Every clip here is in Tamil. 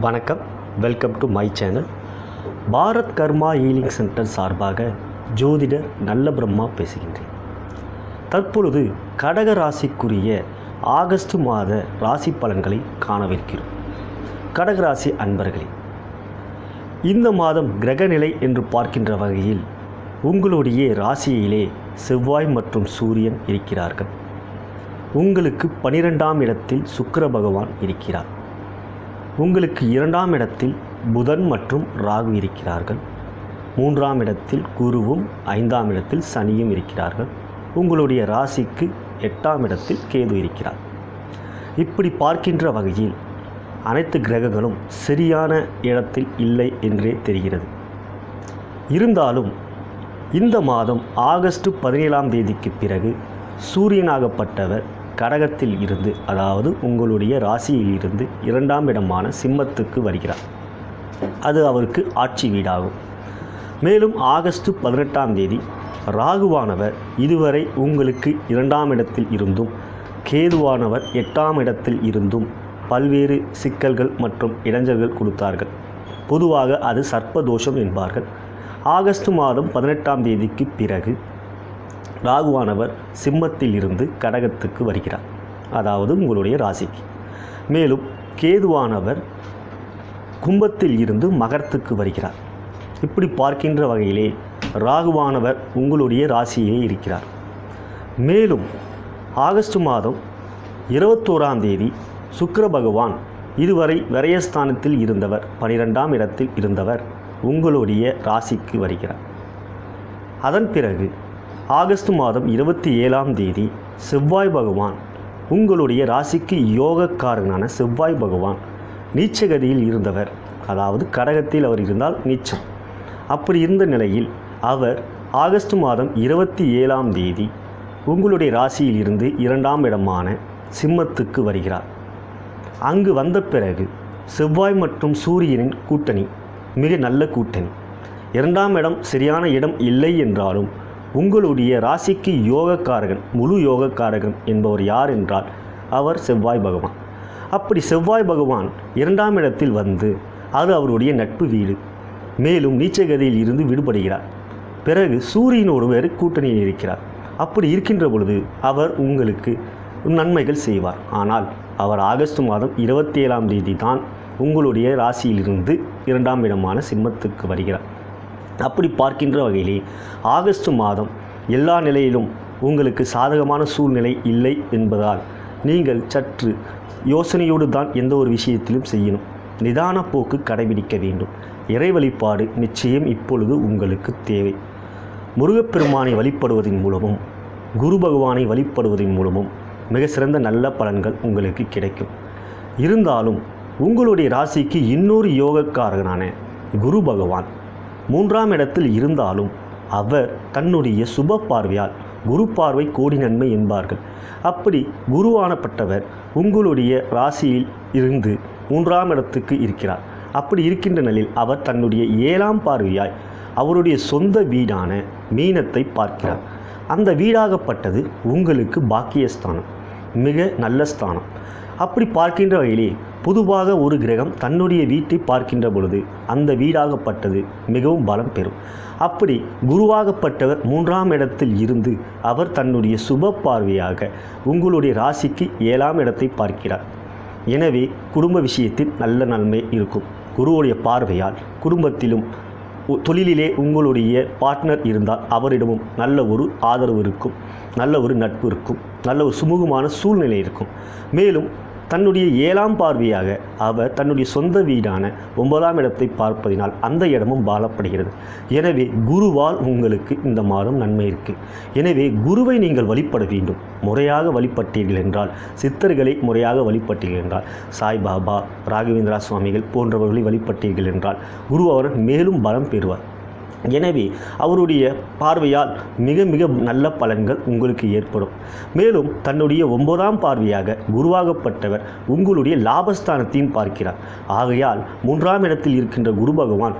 வணக்கம், welcome to my channel. Bharat karma healing centre சார்பாக ஜோதிடர் நல்ல பிரம்மா பேசுகின்றேன். தற்பொழுது கடக ராசிக்குரிய ஆகஸ்ட் மாத ராசி பலன்களை காணவிருக்கிறோம். கடகராசி அன்பர்களே, இந்த மாதம் கிரகநிலை என்று பார்க்கின்ற வகையில் உங்களுடைய ராசியிலே செவ்வாய் மற்றும் சூரியன் இருக்கிறார்கள். உங்களுக்கு 12ஆம் இடத்தில் சுக்கிர பகவான் இருக்கிறார். உங்களுக்கு 2ஆம் இடத்தில் புதன் மற்றும் ராகு இருக்கிறார்கள். 3ஆம் இடத்தில் குருவும் 5ஆம் இடத்தில் சனியும் இருக்கிறார்கள். உங்களுடைய ராசிக்கு 8ஆம் இடத்தில் கேது இருக்கிறார். இப்படி பார்க்கின்ற வகையில் அனைத்து கிரகங்களும் சரியான இடத்தில் இல்லை என்றே தெரிகிறது. இருந்தாலும் இந்த மாதம் ஆகஸ்ட் 17ஆம் தேதிக்கு பிறகு சூரியனாகப்பட்டவர் கடகத்தில் இருந்து, அதாவது உங்களுடைய ராசியில் இருந்து 2ஆம் இடமான சிம்மத்துக்கு வருகிறார். அது அவருக்கு ஆட்சி வீடாகும். மேலும் ஆகஸ்ட் 18ஆம் தேதி ராகுவானவர் இதுவரை உங்களுக்கு 2ஆம் இடத்தில் இருந்தும் கேதுவானவர் 8ஆம் இடத்தில் இருந்தும் பல்வேறு சிக்கல்கள் மற்றும் இடைஞ்சல்கள் கொடுத்தார்கள். பொதுவாக அது சர்ப்பதோஷம் என்பார்கள். ஆகஸ்ட் மாதம் 18ஆம் தேதிக்கு பிறகு ராகுவானவர் சிம்மத்தில் இருந்து கடகத்துக்கு வருகிறார், அதாவது உங்களுடைய ராசிக்கு. மேலும் கேதுவானவர் கும்பத்தில் இருந்து மகரத்துக்கு வருகிறார். இப்படி பார்க்கின்ற வகையிலே ராகுவானவர் உங்களுடைய ராசியே இருக்கிறார். மேலும் ஆகஸ்ட் மாதம் 21ஆம் தேதி சுக்கிர பகவான் இதுவரை விரயஸ்தானத்தில் இருந்தவர், 12ஆம் இடத்தில் இருந்தவர் உங்களுடைய ராசிக்கு வருகிறார். அதன் பிறகு ஆகஸ்ட் மாதம் 27ஆம் தேதி செவ்வாய் பகவான் உங்களுடைய ராசிக்கு யோகக்காரனான செவ்வாய் பகவான் நீச்சகதியில் இருந்தவர், அதாவது கடகத்தில் அவர் இருந்தால் நீச்சம். அப்படி இருந்த நிலையில் அவர் ஆகஸ்ட் மாதம் 27ஆம் தேதி உங்களுடைய ராசியில் இருந்து 2ஆம் இடமான சிம்மத்துக்கு வருகிறார். அங்கு வந்த பிறகு செவ்வாய் மற்றும் சூரியனின் கூட்டணி மிக நல்ல கூட்டணி. 2ஆம் இடம் சரியான இடம் இல்லை என்றாலும் உங்களுடைய ராசிக்கு யோகக்காரகன், முழு யோகக்காரகன் என்பவர் யார் என்றால் அவர் செவ்வாய் பகவான். அப்படி செவ்வாய் பகவான் 2ஆம் இடத்தில் வந்து அது அவருடைய நட்பு வீடு. மேலும் நீச்சகதியில் இருந்து விடுபடுகிறார். பிறகு சூரியனோடு வேறு கூட்டணியில் இருக்கிறார். அப்படி இருக்கின்ற பொழுது அவர் உங்களுக்கு நன்மைகள் செய்வார். ஆனால் அவர் ஆகஸ்ட் மாதம் 27ஆம் தேதி தான் உங்களுடைய ராசியிலிருந்து 2ஆம் இடமான சிம்மத்துக்கு வருகிறார். அப்படி பார்க்கின்ற வகையிலே ஆகஸ்ட் மாதம் எல்லா நிலையிலும் உங்களுக்கு சாதகமான சூழ்நிலை இல்லை என்பதால் நீங்கள் சற்று யோசனையோடு தான் எந்த ஒரு விஷயத்திலும் செய்யணும். நிதான போக்கு கடைபிடிக்க வேண்டும். இறை வழிபாடு நிச்சயம் இப்பொழுது உங்களுக்கு தேவை. முருகப்பெருமானை வழிபடுவதன் மூலமும் குரு பகவானை வழிபடுவதன் மூலமும் மிக சிறந்த நல்ல பலன்கள் உங்களுக்கு கிடைக்கும். இருந்தாலும் உங்களுடைய ராசிக்கு இன்னொரு யோகக்காரகனான குரு பகவான் 3ஆம் இடத்தில் இருந்தாலும் அவர் தன்னுடைய சுப பார்வையால், குரு பார்வை கோடி நன்மை என்பார்கள். அப்படி குருவானப்பட்டவர் உங்களுடைய ராசியில் இருந்து 3ஆம் இடத்துக்கு இருக்கிறார். அப்படி இருக்கின்ற நிலையில் அவர் தன்னுடைய 7ஆம் பார்வையாய் அவருடைய சொந்த வீடான மீனத்தை பார்க்கிறார். அந்த வீடாகப்பட்டது உங்களுக்கு பாக்கியஸ்தானம், மிக நல்ல ஸ்தானம். அப்படி பார்க்கின்ற வகையிலே பொதுவாக ஒரு கிரகம் தன்னுடைய வீட்டை பார்க்கின்ற பொழுது அந்த வீடாகப்பட்டது மிகவும் பலம் பெறும். அப்படி குருவாகப்பட்டவர் 3ஆம் இடத்தில் இருந்து அவர் தன்னுடைய சுப பார்வையாக உங்களுடைய ராசிக்கு 7ஆம் இடத்தை பார்க்கிறார். எனவே குடும்ப விஷயத்தில் நல்ல நன்மை இருக்கும். குருவுடைய பார்வையால் குடும்பத்திலும் தொழிலிலே உங்களுடைய பார்ட்னர் இருந்தால் அவரிடமும் நல்ல ஒரு ஆதரவு இருக்கும், நல்ல ஒரு நட்பு இருக்கும், நல்ல ஒரு சுமூகமான சூழ்நிலை இருக்கும். மேலும் தன்னுடைய 7ஆம் பார்வையாக அவர் தன்னுடைய சொந்த வீடான 9ஆம் இடத்தை பார்ப்பதினால் அந்த இடமும் பாலப்படுகிறது. எனவே குருவால் உங்களுக்கு இந்த மாதம் நன்மை இருக்குது. எனவே குருவை நீங்கள் வழிபட வேண்டும். முறையாக வழிபட்டீர்கள் என்றால், சித்தர்களை முறையாக வழிபட்டீர்கள் என்றால், சாய்பாபா, ராகவேந்திரா சுவாமிகள் போன்றவர்களை வழிபட்டீர்கள் என்றால் குரு அவர் மேலும் பலம் பெறுவார். எனவே அவருடைய பார்வையால் மிக மிக நல்ல பலன்கள் உங்களுக்கு ஏற்படும். மேலும் தன்னுடைய 9ஆம் பார்வையாக குருவாகப்பட்டவர் உங்களுடைய லாபஸ்தானத்தையும் பார்க்கிறார். ஆகையால் 3ஆம் இடத்தில் இருக்கின்ற குரு பகவான்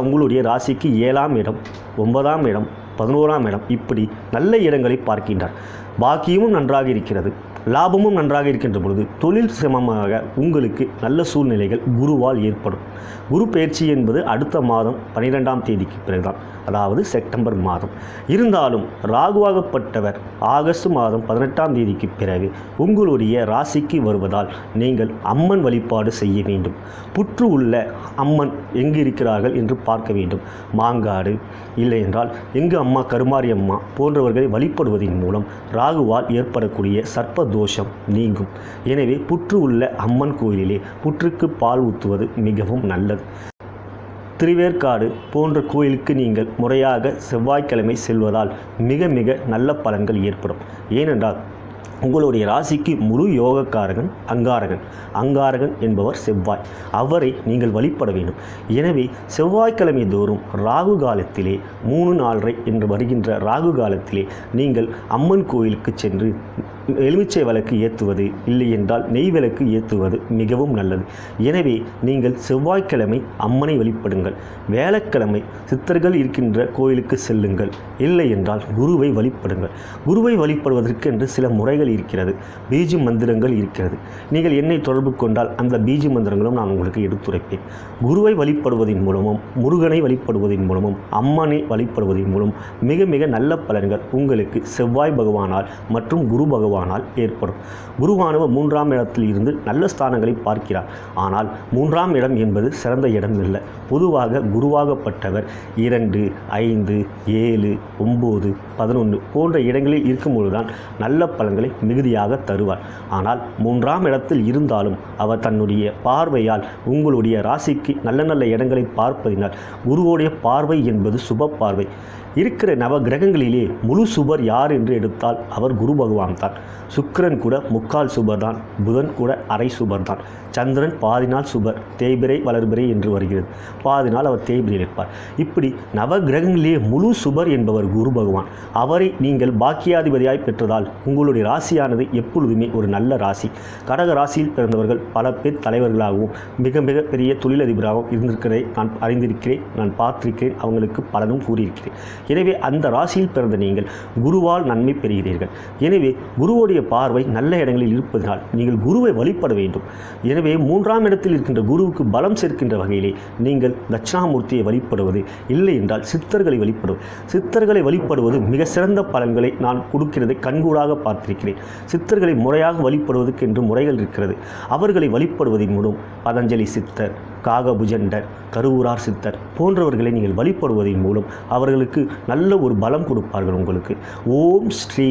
உங்களுடைய ராசிக்கு 7ஆம் இடம், 9ஆம் இடம், 11ஆம் இடம் இப்படி நல்ல இடங்களை பார்க்கின்றார். பாக்கியமும் நன்றாக இருக்கிறது. லாபமும் நன்றாக இருக்கின்ற பொழுது தொழில் சமமாக உங்களுக்கு நல்ல சூழ்நிலைகள் குருவால் ஏற்படும். குரு பயிற்சி என்பது அடுத்த மாதம் 12ஆம் தேதிக்கு பிறகுதான், அதாவது செப்டம்பர் மாதம். இருந்தாலும் ராகுவாகப்பட்டவர் ஆகஸ்ட் மாதம் 18ஆம் தேதிக்கு பிறகு உங்களுடைய ராசிக்கு வருவதால் நீங்கள் அம்மன் வழிபாடு செய்ய வேண்டும். புற்று உள்ள அம்மன் எங்கு இருக்கிறார்கள் என்று பார்க்க வேண்டும். மாங்காடு இல்லை என்றால் எங்கு அம்மா கருமாரி அம்மா போன்றவர்களை வழிபடுவதன் மூலம் ராகுவால் ஏற்படக்கூடிய சர்ப்ப தோஷம் நீங்கும். எனவே புற்று உள்ள அம்மன் கோயிலிலே புற்றுக்கு பால் ஊற்றுவது மிகவும் நல்லது. திருவேற்காடு போன்ற கோயிலுக்கு நீங்கள் முறையாக செவ்வாய்க்கிழமை செல்வதால் மிக மிக நல்ல பலன்கள் ஏற்படும். ஏனென்றால் உங்களுடைய ராசிக்கு முழு யோகக்காரகன் அங்காரகன் என்பவர் செவ்வாய். அவரை நீங்கள் வழிபட வேண்டும். எனவே செவ்வாய்க்கிழமை தோறும் ராகு காலத்திலே 3-4 என்று வருகின்ற ராகு காலத்திலே நீங்கள் அம்மன் கோயிலுக்கு சென்று எலுமிச்சை விளக்கு ஏற்றுவது, இல்லை என்றால் நெய் விளக்கு ஏற்றுவது மிகவும் நல்லது. எனவே நீங்கள் செவ்வாய்க்கிழமை அம்மனை வழிபடுங்கள். வியாழக்கிழமை சித்தர்கள் இருக்கின்ற கோயிலுக்கு செல்லுங்கள். இல்லை என்றால் குருவை வழிபடுங்கள். குருவை வழிபடுவதற்கு என்று சில முறைகள் இருக்கிறது, பீஜ மந்திரங்கள் இருக்கிறது. நீங்கள் என்னை தொடர்பு கொண்டால் அந்த பீஜ மந்திரங்களும் நான் உங்களுக்கு எடுத்துரைப்பேன். குருவை வழிபடுவதன் மூலமும் முருகனை வழிபடுவதன் மூலமும் அம்மனை வழிபடுவதன் மூலம் மிக மிக நல்ல பலன்கள் உங்களுக்கு செவ்வாய் பகவானால் மற்றும் குரு பகவானால் ஏற்படும். குருவானவர் 3ஆம் இடத்தில் இருந்து நல்ல ஸ்தானங்களை பார்க்கிறார். ஆனால் 3ஆம் இடம் என்பது சிறந்த இடம் இல்லை. பொதுவாக குருவாகப்பட்டவர் 2, 5, 7, 9, 11 போன்ற இடங்களில் இருக்கும்பொழுதுதான் நல்ல பலன்களை மிகுதியாக தருவார். ஆனால் 3ஆம் இடத்தில் இருந்தாலும் அவர் தன்னுடைய பார்வையால் உங்களுடைய ராசிக்கு நல்ல நல்ல இடங்களை பார்ப்பதினால் குருவுடைய பார்வை என்பது சுப பார்வை. இருக்கிற நவ கிரகங்களிலே முழு சுபர் யார் என்று எடுத்தால் அவர் குரு பகவான் தான். சுக்கிரன் கூட முக்கால் சுபர் தான், புதன் கூட அரை சுபர் தான். சந்திரன் பாதி நாள் சுபர், தேய்பிரை வளர்பிரை என்று வருகிறது. பாதி நாள் அவர் தேய்பிரையில் இருப்பார். இப்படி நவ கிரகங்களிலே முழு சுபர் என்பவர் குரு பகவான். அவரை நீங்கள் பாக்கியாதிபதியாய் பெற்றதால் உங்களுடைய ராசியானது எப்பொழுதுமே ஒரு நல்ல ராசி. கடக ராசியில் பிறந்தவர்கள் பல பேர் தலைவர்களாகவும் மிக மிக பெரிய தொழிலதிபராகவும் இருந்திருக்கிறதை நான் அறிந்திருக்கிறேன், நான் பார்த்திருக்கிறேன், அவங்களுக்கு பலனும் கூறியிருக்கிறேன். எனவே அந்த ராசியில் பிறந்த நீங்கள் குருவால் நன்மை பெறுகிறீர்கள். எனவே குருவுடைய பார்வை நல்ல இடங்களில் இருப்பதனால் நீங்கள் குருவை வழிபட வேண்டும். எனவே 3ஆம் இடத்தில் இருக்கின்ற குருவுக்கு பலம் சேர்க்கின்ற வகையிலே நீங்கள் தட்சிணாமூர்த்தியை வழிபடுவது, இல்லை என்றால் சித்தர்களை வழிபடுவது மிக சிறந்த பலன்களை நான் கொடுக்கிறதை கண்கூடாக பார்த்திருக்கிறேன். சித்தர்களை முறையாக வழிபடுவதற்கு என்று முறைகள் இருக்கிறது. அவர்களை வழிபடுவதன் மூலம் பதஞ்சலி சித்தர், காகபுஜண்டர், கருவூரார் சித்தர் போன்றவர்களை நீங்கள் வழிபடுவதன் மூலம் அவர்களுக்கு நல்ல ஒரு பலம் கொடுப்பார்கள். உங்களுக்கு ஓம் ஸ்ரீ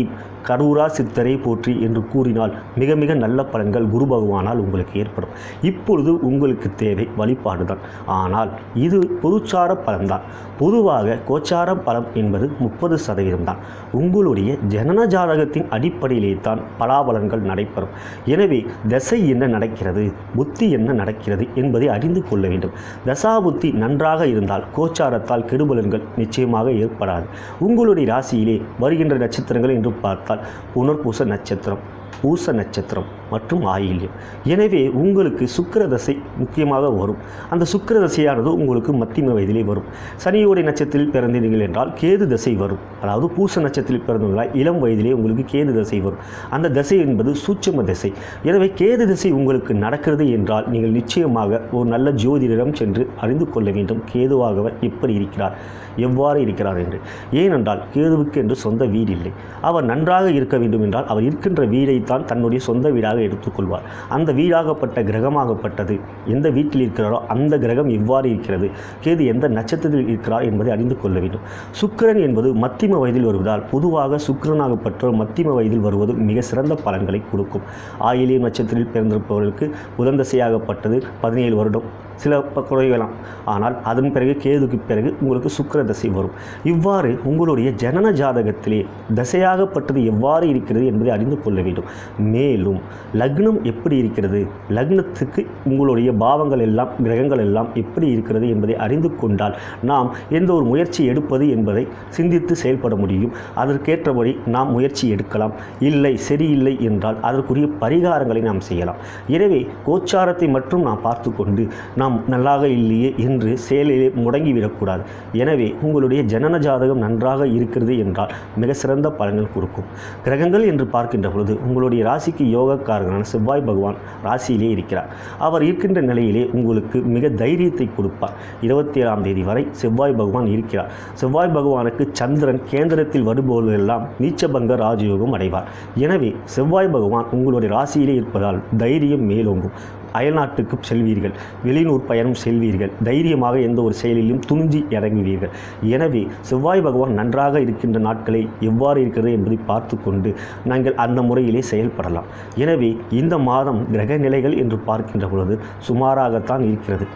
கருவூரா சித்தரை போற்றி என்று கூறினால் மிக மிக நல்ல பலன்கள் குரு பகவானால் உங்களுக்கு ஏற்படும். இப்பொழுது உங்களுக்கு தேவை வழிபாடு தான். ஆனால் இது பொதுச்சார பலன்தான். பொதுவாக கோச்சார பலம் என்பது 30% தான். உங்களுடைய ஜனன ஜாதகத்தின் அடிப்படையிலே தான் பலாபலன்கள் நடைபெறும். எனவே தசை என்ன நடக்கிறது, புத்தி என்ன நடக்கிறது என்பதை அறிந்து கொள்ள வேண்டும். தசாபுத்தி நன்றாக இருந்தால் கோச்சாரத்தால் கெடுபலன்கள் நிச்சயமாக ஏற்படாது. உங்களுடைய ராசியிலே வருகின்ற நட்சத்திரங்கள் என்று பார்த்தால் புனர்பூச நட்சத்திரம், பூச நட்சத்திரம் மற்றும் ஆயில்யம். எனவே உங்களுக்கு சுக்கிரதசை முக்கியமாக வரும். அந்த சுக்கிரதசையானது உங்களுக்கு மத்தியம வயதிலே வரும். சனியோடைய நட்சத்திரத்தில் பிறந்தீர்கள் என்றால் கேது தசை வரும். அதாவது பூச நட்சத்திரத்தில் பிறந்தவர்களால் இளம் வயதிலே உங்களுக்கு கேது தசை வரும். அந்த தசை என்பது சூட்சும தசை. எனவே கேது தசை உங்களுக்கு நடக்கிறது என்றால் நீங்கள் நிச்சயமாக ஒரு நல்ல ஜோதிடரிடம் சென்று அறிந்து கொள்ள வேண்டும். கேதுவாகவர் எப்படி இருக்கிறார், எவ்வாறு இருக்கிறார் என்று. ஏனென்றால் கேதுவுக்கு என்று சொந்த வீடு இல்லை. அவர் நன்றாக இருக்க வேண்டும் என்றால் அவர் இருக்கின்ற வீடைத்தான் தன்னுடைய சொந்த வீடாக எடுத்துக்கொள்வார். அந்த வீடாகப்பட்ட கிரகமாகப்பட்டது எந்த வீட்டில் இருக்கிறாரோ அந்த கிரகம் எவ்வாறு இருக்கிறது, கேது எந்த நட்சத்திரத்தில் இருக்கிறார் என்பதை அறிந்து கொள்ள வேண்டும். சுக்கிரன் என்பது மத்தியம வயதில் வருவதால் பொதுவாக சுக்கிரனாகப்பட்டவர் மத்தியம வயதில் வருவது மிக சிறந்த பலன்களை கொடுக்கும். ஆயிலியம் நட்சத்திரத்தில் பிறந்திருப்பவர்களுக்கு புதன் தசையாகப்பட்டது 17 வருடம் சில குறையலாம். ஆனால் அதன் பிறகு கேதுக்கு பிறகு உங்களுக்கு சுக்கிர தசை வரும். இவ்வாறு உங்களுடைய ஜனன ஜாதகத்திலே தசையாகப்பட்டது எவ்வாறு இருக்கிறது என்பதை அறிந்து கொள்ள வேண்டும். மேலும் லக்னம் எப்படி இருக்கிறது, லக்னத்துக்கு உங்களுடைய பாவங்கள் எல்லாம் கிரகங்கள் எல்லாம் எப்படி இருக்கிறது என்பதை அறிந்து கொண்டால் நாம் எந்த ஒரு முயற்சி எடுப்பது என்பதை சிந்தித்து செயல்பட முடியும். அதற்கேற்றபடி நாம் முயற்சி எடுக்கலாம். இல்லை சரியில்லை என்றால் அதற்குரிய பரிகாரங்களை நாம் செய்யலாம். எனவே கோச்சாரத்தை மட்டும் நாம் பார்த்து கொண்டு நாம் நல்லாக இல்லையே என்று செயலிலே முடங்கிவிடக்கூடாது. எனவே உங்களுடைய ஜனன ஜாதகம் நன்றாக இருக்கிறது என்றால் மிக சிறந்த பலன்கள் கொடுக்கும். கிரகங்கள் என்று பார்க்கின்ற பொழுது உங்களுடைய ராசிக்கு யோகக்காரகனான செவ்வாய் பகவான் ராசியிலே இருக்கிறார். அவர் இருக்கின்ற நிலையிலே உங்களுக்கு மிக தைரியத்தை கொடுப்பார். 27ஆம் தேதி வரை செவ்வாய் பகவான் இருக்கிறார். செவ்வாய் பகவானுக்கு சந்திரன் கேந்திரத்தில் வருபவர்களெல்லாம் நீச்சபங்க ராஜயோகம் அடைவார். எனவே செவ்வாய் பகவான் உங்களுடைய ராசியிலே இருப்பதால் தைரியம் மேலோங்கும். அயல்நாட்டுக்கு செல்வீர்கள், வெளியூர் பயணம் செல்வீர்கள், தைரியமாக எந்த ஒரு செயலிலும் துணிஞ்சி இறங்குவீர்கள். எனவே செவ்வாய் பகவான் நன்றாக இருக்கின்ற நாட்களை எவ்வாறு இருக்கிறது என்பதை பார்த்து கொண்டு நாங்கள் அந்த முறையிலே செயல்படலாம். எனவே இந்த மாதம் கிரக நிலைகள் என்று பார்க்கின்ற பொழுது சுமாராகத்தான் இருக்கிறது.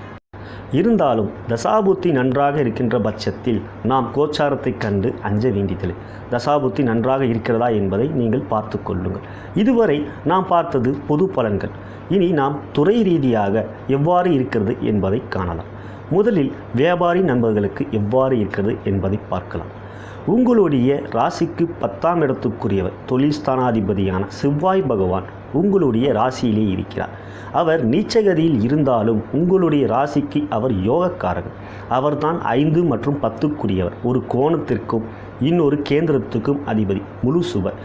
இருந்தாலும் தசாபுத்தி நன்றாக இருக்கின்ற பட்சத்தில் நாம் கோச்சாரத்தை கண்டு அஞ்ச வேண்டியதில்லை. தசாபுத்தி நன்றாக இருக்கிறதா என்பதை நீங்கள் பார்த்து கொள்ளுங்கள். இதுவரை நாம் பார்த்தது பொது பலன்கள். இனி நாம் துறை ரீதியாக எவ்வாறு இருக்கிறது என்பதை காணலாம். முதலில் வியாபாரி நண்பர்களுக்கு எவ்வாறு இருக்கிறது என்பதை பார்க்கலாம். உங்களுடைய ராசிக்கு 10ஆம் இடத்துக்குரியவர் தொழில் ஸ்தானாதிபதியான செவ்வாய் பகவான் உங்களுடைய ராசியிலே இருக்கிறார். அவர் நீச்சகதியில் இருந்தாலும் உங்களுடைய ராசிக்கு அவர் யோகக்காரகர். அவர்தான் 5 மற்றும் 10க்குரியவர். ஒரு கோணத்திற்கும் இன்னொரு கேந்திரத்துக்கும் அதிபதி, முழு சுபர்.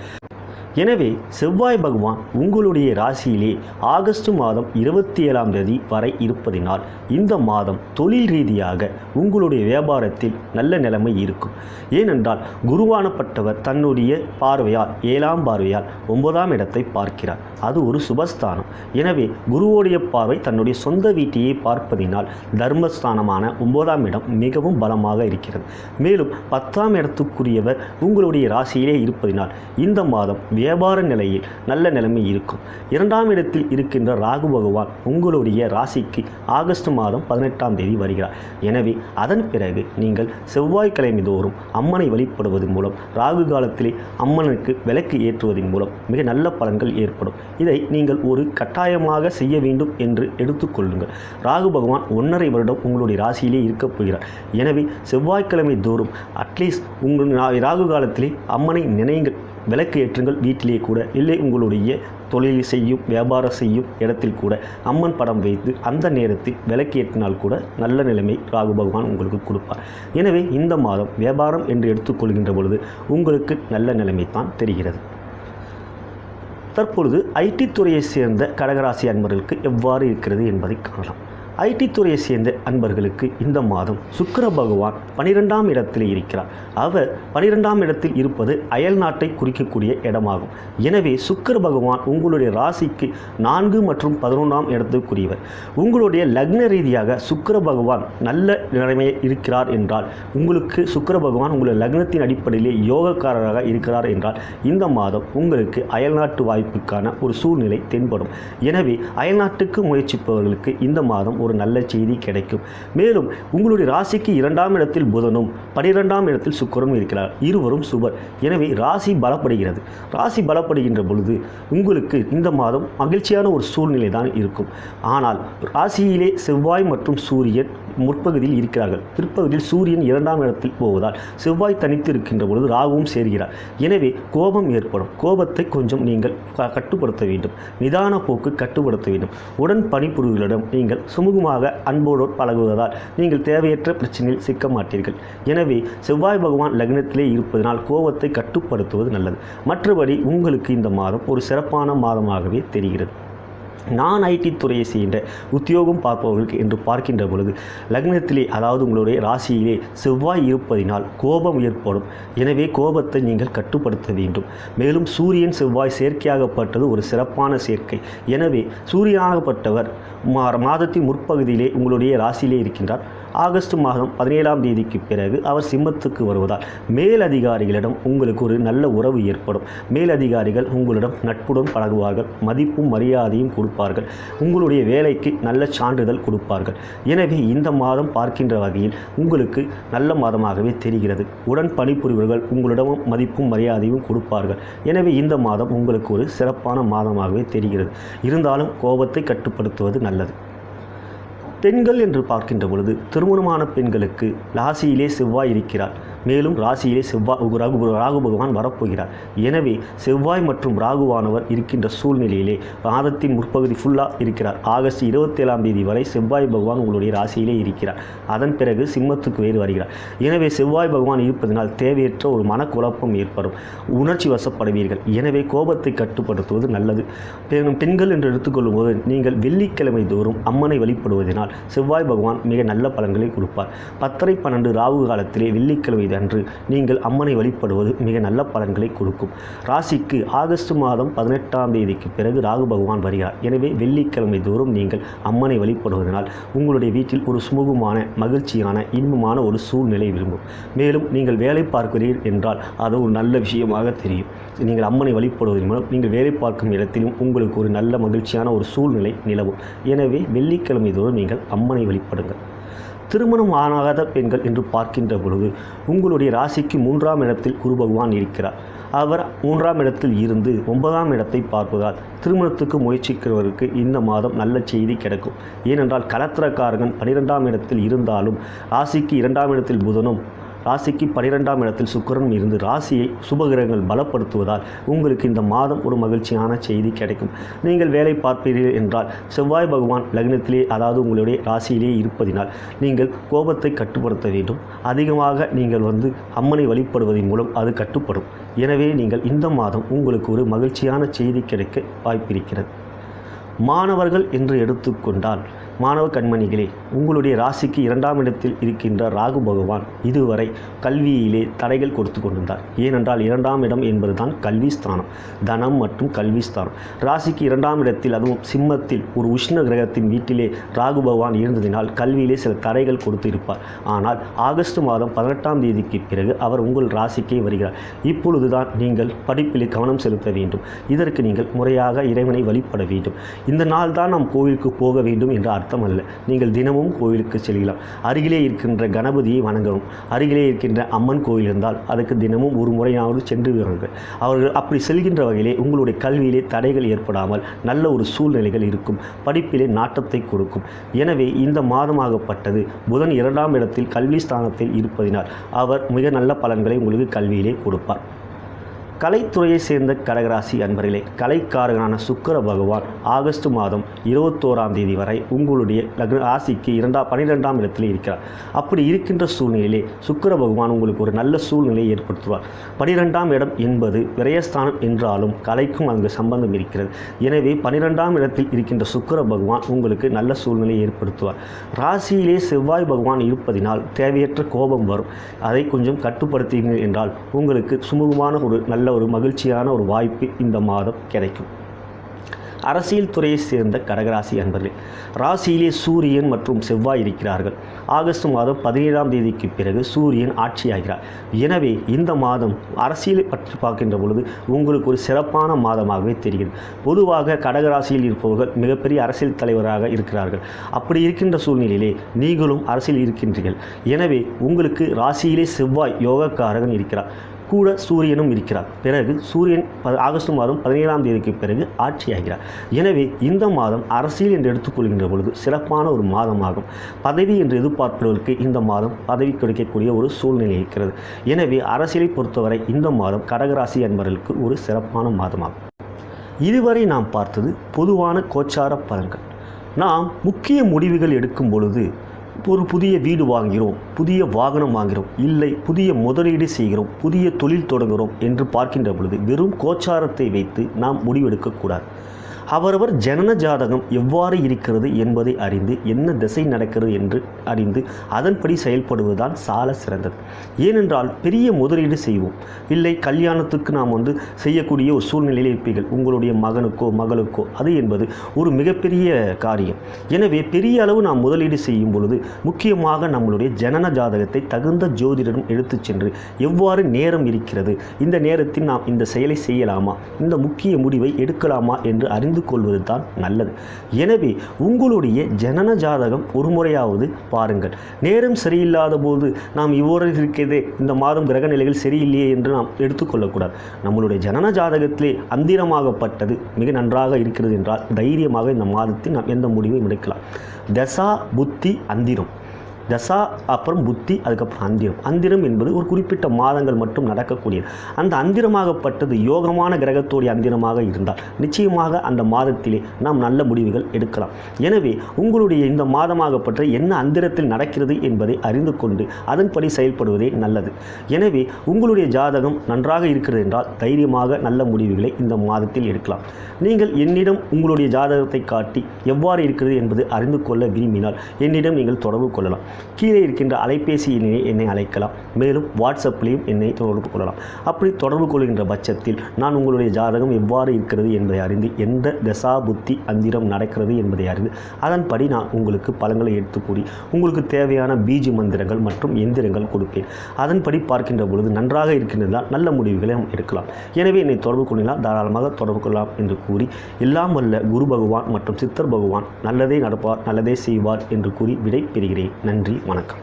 எனவே செவ்வாய் பகவான் உங்களுடைய ராசியிலே ஆகஸ்ட் மாதம் 27ஆம் தேதி வரை இருப்பதினால் இந்த மாதம் தொழில் ரீதியாக உங்களுடைய வியாபாரத்தில் நல்ல நிலைமை இருக்கும். ஏனென்றால் குருவானப்பட்டவர் தன்னுடைய பார்வையால் 7ஆம் பார்வையால் 9ஆம் இடத்தை பார்க்கிறார். அது ஒரு சுபஸ்தானம். எனவே குருவோடைய பார்வை தன்னுடைய சொந்த வீட்டையே பார்ப்பதினால் தர்மஸ்தானமான 9ஆம் இடம் மிகவும் பலமாக இருக்கிறது. மேலும் 10ஆம் இடத்துக்குரியவர் உங்களுடைய ராசியிலே இருப்பதினால் இந்த மாதம் வியாபார நிலையில் நல்ல நிலைமை இருக்கும். 2ஆம் இடத்தில் இருக்கின்ற ராகு பகவான் உங்களுடைய ராசிக்கு ஆகஸ்ட் மாதம் 18ஆம் தேதி வருகிறார். எனவே அதன் பிறகு நீங்கள் செவ்வாய்க்கிழமை தோறும் அம்மனை வழிபடுவதன் மூலம் ராகு காலத்திலே அம்மனுக்கு விளக்கு ஏற்றுவதன் மூலம் மிக நல்ல பலன்கள் ஏற்படும். இதை நீங்கள் ஒரு கட்டாயமாக செய்ய வேண்டும் என்று எடுத்துக்கொள்ளுங்கள். ராகு பகவான் 1.5 வருடம் உங்களுடைய ராசியிலே இருக்கப் போகிறார். எனவே செவ்வாய்க்கிழமை தோறும் அட்லீஸ்ட் உங்கள் ராகு காலத்திலே அம்மனை நினையுங்கள், விளக்கு ஏற்றுங்கள். வீட்டிலே கூட இல்லை உங்களுடைய தொழில் செய்யும் வியாபாரம் செய்யும் இடத்தில் கூட அம்மன் படம் வைத்து அந்த நேரத்தில் விளக்கு ஏற்றினால் கூட நல்ல நிலைமை ராகு பகவான் உங்களுக்கு கொடுப்பார். எனவே இந்த மாதம் வியாபாரம் என்று எடுத்துக்கொள்கின்ற பொழுது உங்களுக்கு நல்ல நிலைமை தான் தெரிகிறது. தற்பொழுது ஐடி துறையை சேர்ந்த கடகராசி அன்பர்களுக்கு எவ்வாறு இருக்கிறது என்பதை காணலாம். ஐடி துறையை சேர்ந்த அன்பர்களுக்கு இந்த மாதம் சுக்கிர பகவான் 12ஆம் இடத்தில் இருக்கிறார். அவர் 12ஆம் இடத்தில் இருப்பது அயல் நாட்டை குறிக்கக்கூடிய இடமாகும். எனவே சுக்கிர பகவான் உங்களுடைய ராசிக்கு 4 மற்றும் 11ஆம் இடத்துக்குரியவர். உங்களுடைய லக்ன ரீதியாக சுக்கிர பகவான் நல்ல நிலைமையில் இருக்கிறார் என்றால், உங்களுக்கு சுக்கிர பகவான் உங்களுடைய லக்னத்தின் அடிப்படையிலே யோகக்காரராக இருக்கிறார் என்றால் இந்த மாதம் உங்களுக்கு அயல்நாட்டு வாய்ப்புக்கான ஒரு சூழ்நிலை தென்படும். எனவே அயல்நாட்டுக்கு முயற்சிப்பவர்களுக்கு இந்த மாதம் ஒரு நல்ல செய்தி கிடைக்கும். மேலும் உங்களுடைய ராசிக்கு 2ஆம் இடத்தில் புதனும் 12ஆம் இடத்தில் சுக்கிரனும் இருக்கிறார். இருவரும் சுபர். எனவே ராசி பலப்படுகிறது. ராசி பலப்படுகின்ற பொழுது உங்களுக்கு இந்த மாதம் மகிழ்ச்சியான ஒரு சூழ்நிலை தான் இருக்கும். ஆனால் ராசியிலே செவ்வாய் மற்றும் சூரியன் முற்பகுதியில் இருக்கிறார்கள். பிற்பகுதியில் சூரியன் 2ஆம் இடத்தில் போவதால் செவ்வாய் தனித்து இருக்கின்ற பொழுது ராகுவும் சேர்கிறார். எனவே கோபம் ஏற்படும். கோபத்தை கொஞ்சம் நீங்கள் கட்டுப்படுத்த வேண்டும். நிதான போக்கு கட்டுப்படுத்த வேண்டும். உடன் பணிபுரிவர்களிடம் நீங்கள் சுமூகமாக அன்போடு பழகுவதால் நீங்கள் தேவையற்ற பிரச்சனையில் சிக்க மாட்டீர்கள். எனவே செவ்வாய் பகவான் லக்னத்திலே இருப்பதனால் கோபத்தை கட்டுப்படுத்துவது நல்லது. மற்றபடி உங்களுக்கு இந்த மாதம் ஒரு சிறப்பான மாதமாகவே தெரிகிறது. நான் ஐடி துறையை சேர்ந்த உத்தியோகம் பார்ப்பவர்களுக்கு என்று பார்க்கின்ற பொழுது லக்னத்திலே, அதாவது உங்களுடைய ராசியிலே செவ்வாய் இருப்பதினால் கோபம் ஏற்படும். எனவே கோபத்தை நீங்கள் கட்டுப்படுத்த வேண்டும். மேலும் சூரியன் செவ்வாய் சேர்க்கையாகப்பட்டது ஒரு சிறப்பான சேர்க்கை. எனவே சூரியனாகப்பட்டவர் மாதத்தின் முற்பகுதியிலே உங்களுடைய ராசியிலே இருக்கின்றார். ஆகஸ்ட் மாதம் 17ஆம் தேதிக்கு பிறகு அவர் சிம்மத்துக்கு வருவதால் மேலதிகாரிகளிடம் உங்களுக்கு ஒரு நல்ல உறவு ஏற்படும். மேலதிகாரிகள் உங்களிடம் நட்புடன் பழகுவார்கள், மதிப்பும் மரியாதையும் கொடுப்பார்கள், உங்களுடைய வேலைக்கு நல்ல சான்றிதழ் கொடுப்பார்கள். எனவே இந்த மாதம் பார்க்கின்ற வகையில் உங்களுக்கு நல்ல மாதமாகவே தெரிகிறது. உடன் பணிபுரிவர்கள் உங்களிடமும் மதிப்பும் மரியாதையும் கொடுப்பார்கள். எனவே இந்த மாதம் உங்களுக்கு ஒரு சிறப்பான மாதமாகவே தெரிகிறது. இருந்தாலும் கோபத்தை கட்டுப்படுத்துவது நல்லது. பெண்கள் என்று பார்க்கின்ற பொழுது திருமணமான பெண்களுக்கு ராசியிலே செவ்வாய் இருக்கிறார். மேலும் ராசியிலே ராகு பகவான் வரப்போகிறார். எனவே செவ்வாய் மற்றும் ராகுவானவர் இருக்கின்ற சூழ்நிலையிலே மாதத்தின் முற்பகுதி ஃபுல்லாக இருக்கிறார். ஆகஸ்ட் 27ஆம் தேதி வரை செவ்வாய் பகவான் உங்களுடைய ராசியிலே இருக்கிறார். அதன் பிறகு சிம்மத்துக்கு வேறு வருகிறார். எனவே செவ்வாய் பகவான் இருப்பதனால் தேவையற்ற ஒரு மனக்குழப்பம் ஏற்படும், உணர்ச்சி வசப்படுவீர்கள். எனவே கோபத்தை கட்டுப்படுத்துவது நல்லது. பெண்கள் என்று எடுத்துக்கொள்ளும் போது நீங்கள் வெள்ளிக்கிழமை தோறும் அம்மனை வழிபடுவதனால் செவ்வாய் பகவான் மிக நல்ல பலன்களை கொடுப்பார். 10:12 ராகு காலத்திலே வெள்ளிக்கிழமை அன்று நீங்கள் அம்மனை வழிபடுவது மிக நல்ல பலன்களை கொடுக்கும். ராசிக்கு ஆகஸ்ட் மாதம் 18ஆம் தேதிக்கு பிறகு ராகு பகவான் வருகிறார். எனவே வெள்ளிக்கிழமை தோறும் நீங்கள் அம்மனை வழிபடுவதனால் உங்களுடைய வீட்டில் ஒரு சுமூகமான, மகிழ்ச்சியான, இன்பமான ஒரு சூழ்நிலை விரும்பும். மேலும் நீங்கள் வேலை பார்க்கிறீர்கள் என்றால் அது ஒரு நல்ல விஷயமாக தெரியும். நீங்கள் அம்மனை வழிபடுவதன் மூலம் நீங்கள் வேலை பார்க்கும் இடத்திலும் உங்களுக்கு ஒரு நல்ல மகிழ்ச்சியான ஒரு சூழ்நிலை நிலவும். எனவே வெள்ளிக்கிழமை தோறும் நீங்கள் அம்மனை வழிபடுங்கள். திருமணம் ஆகாத பெண்கள் என்று பார்க்கின்ற பொழுது உங்களுடைய ராசிக்கு 3ஆம் இடத்தில் குரு பகவான் இருக்கிறார். அவர் 3ஆம் இடத்தில் இருந்து 9ஆம் இடத்தை பார்ப்பதால் திருமணத்துக்கு முயற்சிக்கிறவருக்கு இந்த மாதம் நல்ல செய்தி கிடைக்கும். ஏனென்றால் கலத்திரக்காரகன் 12ஆம் இடத்தில் இருந்தாலும் ராசிக்கு 2ஆம் இடத்தில் புதனும் ராசிக்கு 12ஆம் இடத்தில் சுக்கிரனும் இருந்து ராசியை சுபகிரகங்கள் பலப்படுத்துவதால் உங்களுக்கு இந்த மாதம் ஒரு மகிழ்ச்சியான செய்தி கிடைக்கும். நீங்கள் வேலை பார்ப்பீர்கள் என்றால் செவ்வாய் பகவான் லக்னத்திலே, அதாவது உங்களுடைய ராசியிலே இருப்பதினால் நீங்கள் கோபத்தை கட்டுப்படுத்த வேண்டும். அதிகமாக நீங்கள் அம்மனை வழிபடுவதன் மூலம் அது கட்டுப்படும். எனவே நீங்கள் இந்த மாதம் உங்களுக்கு ஒரு மகிழ்ச்சியான செய்தி கிடைக்க வாய்ப்பிருக்கிறது. மாணவர்கள் என்று எடுத்துக்கொண்டால் மாணவ கண்மணிகளே, உங்களுடைய ராசிக்கு 2ஆம் இடத்தில் இருக்கின்ற ராகு பகவான் இதுவரை கல்வியிலே தடைகள் கொடுத்து கொண்டிருந்தார். ஏனென்றால் 2ஆம் இடம் என்பதுதான் கல்வி ஸ்தானம், தனம் மற்றும் கல்வி ஸ்தானம். ராசிக்கு 2ஆம் இடத்தில், அதுவும் சிம்மத்தில் ஒரு உஷ்ண கிரகத்தின் வீட்டிலே ராகு பகவான் இருந்ததினால் கல்வியிலே சில தடைகள் கொடுத்து இருப்பார். ஆனால் ஆகஸ்ட் மாதம் 18ஆம் தேதிக்கு பிறகு அவர் உங்கள் ராசிக்கே வருகிறார். இப்பொழுதுதான் நீங்கள் படிப்பிலே கவனம் செலுத்த வேண்டும். இதற்கு நீங்கள் முறையாக இறைவனை வழிபட வேண்டும். இந்த நாள் தான் நாம் கோவிலுக்கு போக வேண்டும் என்ற அர்த்தம் அல்ல. நீங்கள் தினமும் கோவிலுக்கு செல்லலாம். அருகிலே இருக்கின்ற கணபதியை வணங்கவும். அருகிலே இருக்கின்ற அம்மன் கோவில் இருந்தால் அதுக்கு தினமும் ஒரு முறையாவது சென்று வருவார்கள். அவர்கள் அப்படி செல்கின்ற வகையிலே உங்களுடைய கல்வியிலே தடைகள் ஏற்படாமல் நல்ல ஒரு சூழ்நிலைகள் இருக்கும். படிப்பிலே நாட்டத்தை கொடுக்கும். எனவே இந்த மாதமாகப்பட்டது புதன் 2ஆம் இடத்தில் கல்வி ஸ்தானத்தில் இருப்பதினால் அவர் மிக நல்ல பலன்களை உங்களுக்கு கல்வியிலே கொடுப்பார். கலைத்துறையை சேர்ந்த கடகராசி அன்பர்களே, கலைக்காரகனான சுக்கிர பகவான் ஆகஸ்ட் மாதம் 21ஆம் தேதி வரை உங்களுடைய ராசிக்கு 12ஆம் இடத்திலே இருக்கிறார். அப்படி இருக்கின்ற சூழ்நிலையிலே சுக்கிர பகவான் உங்களுக்கு ஒரு நல்ல சூழ்நிலையை ஏற்படுத்துவார். 12ஆம் இடம் என்பது விரயஸ்தானம் என்றாலும் கலைக்கும் அங்கு சம்பந்தம் இருக்கிறது. எனவே 12ஆம் இடத்தில் இருக்கின்ற சுக்கிர பகவான் உங்களுக்கு நல்ல சூழ்நிலையை ஏற்படுத்துவார். ராசியிலே செவ்வாய் பகவான் இருப்பதினால் தேவையற்ற கோபம் வரும். அதை கொஞ்சம் கட்டுப்படுத்தீர்கள் என்றால் உங்களுக்கு சுமூகமான ஒரு நல்ல ஒரு மகிழ்ச்சியான ஒரு வாய்ப்பு இந்த மாதம் கிடைக்கும். அரசியல் துறையை சேர்ந்த கடகராசி அன்பர்களே, ராசியிலே சூரியன் மற்றும் செவ்வாய் இருக்கிறார்கள். ஆகஸ்ட் மாதம் 17ஆம் தேதிக்கு பிறகு சூரியன் ஆட்சியாகிறார். எனவே இந்த மாதம் அரசியலை பற்றி பார்க்கின்ற பொழுது உங்களுக்கு ஒரு சிறப்பான மாதமாகவே தெரிகிறது. பொதுவாக கடகராசியில் இருப்பவர்கள் மிகப்பெரிய அரசியல் தலைவராக இருக்கிறார்கள். அப்படி இருக்கின்ற சூழ்நிலையிலே நீங்களும் அரசியல் இருக்கின்றீர்கள். எனவே உங்களுக்கு ராசியிலே செவ்வாய் யோகக்காரகன் இருக்கிறார், கூட சூரியனும் இருக்கிறார். பிறகு சூரியன் ஆகஸ்ட் மாதம் 17ஆம் தேதிக்கு பிறகு ஆட்சியாகிறார். எனவே இந்த மாதம் அரசியல் என்று எடுத்துக்கொள்கின்ற பொழுது சிறப்பான ஒரு மாதமாகும். பதவி என்று எதிர்பார்ப்பவர்களுக்கு இந்த மாதம் பதவி கிடைக்கக்கூடிய ஒரு சூழ்நிலை இருக்கிறது. எனவே அரசியலை பொறுத்தவரை இந்த மாதம் கடகராசி அன்பர்களுக்கு ஒரு சிறப்பான மாதமாகும். இதுவரை நாம் பார்த்தது பொதுவான கோச்சார பலன்கள். நாம் முக்கிய முடிவுகள் எடுக்கும் பொழுது ஒரு புதிய வீடு வாங்கிறோம், புதிய வாகனம் வாங்கிறோம், இல்லை புதிய முதலீடு செய்கிறோம், புதிய தொழில் தொடங்குகிறோம் என்று பார்க்கின்ற பொழுது வெறும் கோச்சாரத்தை வைத்து நாம் முடிவெடுக்கக்கூடாது. அவரவர் ஜனன ஜாதகம் எவ்வாறு இருக்கிறது என்பதை அறிந்து என்ன திசை நடக்கிறது என்று அறிந்து அதன்படி செயல்படுவதுதான் சால சிறந்தது. ஏனென்றால் பெரிய முதலீடு செய்வோம், இல்லை கல்யாணத்துக்கு நாம் செய்யக்கூடிய ஒரு சூழ்நிலையில் இருப்பீர்கள், உங்களுடைய மகனுக்கோ மகளுக்கோ. அது என்பது ஒரு மிகப்பெரிய காரியம். எனவே பெரிய அளவு நாம் முதலீடு செய்யும் பொழுது முக்கியமாக நம்மளுடைய ஜனன ஜாதகத்தை தகுந்த ஜோதிடரும் எடுத்துச் சென்று எவ்வாறு நேரம் இருக்கிறது, இந்த நேரத்தில் நாம் இந்த செயலை செய்யலாமா, இந்த முக்கிய முடிவை எடுக்கலாமா என்று அறிந்து கொள்வது தான் நல்லது. எனவே உங்களுடைய ஜனன ஜாதகம் ஒரு முறையாவது பாருங்கள். நேரம் சரியில்லாத போது நாம் இவ்வாறு இருக்கிறதே, இந்த மாதம் கிரக நிலைகள் சரியில்லையே என்று நாம் எடுத்துக்கொள்ளக்கூடாது. நம்மளுடைய ஜனன ஜாதகத்திலே அந்திரமாகப்பட்டது மிக நன்றாக இருக்கிறது என்றால் தைரியமாக இந்த மாதத்தில் நாம் எந்த முடிவையும் எடுக்கலாம். தசா புத்தி அந்திரம், தசா அப்புறம் புத்தி, அதுக்கப்புறம் அந்திரம். அந்திரம் என்பது ஒரு குறிப்பிட்ட மாதங்கள் மட்டும் நடக்கக்கூடியது. அந்த அந்திரமாகப்பட்டது யோகமான கிரகத்தோடைய அந்திரமாக இருந்தால் நிச்சயமாக அந்த மாதத்திலே நாம் நல்ல முடிவுகள் எடுக்கலாம். எனவே உங்களுடைய இந்த மாதமாகப்பட்ட என்ன அந்திரத்தில் நடக்கிறது என்பதை அறிந்து கொண்டு அதன்படி செயல்படுவதே நல்லது. எனவே உங்களுடைய ஜாதகம் நன்றாக இருக்கிறது என்றால் தைரியமாக நல்ல முடிவுகளை இந்த மாதத்தில் எடுக்கலாம். நீங்கள் என்னிடம் உங்களுடைய ஜாதகத்தை காட்டி எவ்வாறு இருக்கிறது என்பது அறிந்து கொள்ள விரும்பினால் என்னிடம் நீங்கள் தொடர்பு கொள்ளலாம். கீழே இருக்கின்ற அலைபேசி எண்ணை என்னை அழைக்கலாம். மேலும் வாட்ஸ்அப்லேயும் என்னை தொடர்பு கொள்ளலாம். அப்படி தொடர்பு கொள்கின்ற பட்சத்தில் நான் உங்களுடைய ஜாதகம் எவ்வாறு இருக்கிறது என்பதை அறிந்து எந்த தசா புத்தி அந்திரம் நடக்கிறது என்பதை அறிந்து அதன்படி நான் உங்களுக்கு பலன்களை எடுத்துக்கூறி உங்களுக்கு தேவையான பீஜ மந்திரங்கள் மற்றும் எந்திரங்கள் கொடுப்பேன். அதன்படி பார்க்கின்ற பொழுது நன்றாக இருக்கின்றதால் நல்ல முடிவுகளை நாம் எடுக்கலாம். எனவே என்னை தொடர்பு கொள்ளலாம், தாராளமாக தொடர்பு கொள்ளலாம் என்று கூறி எல்லாம் வல்ல குரு பகவான் மற்றும் சித்தர் பகவான் நல்லதே நடப்பார், நல்லதே செய்வார் என்று கூறி விடை பெறுகிறேன். நன்றி, வணக்கம்.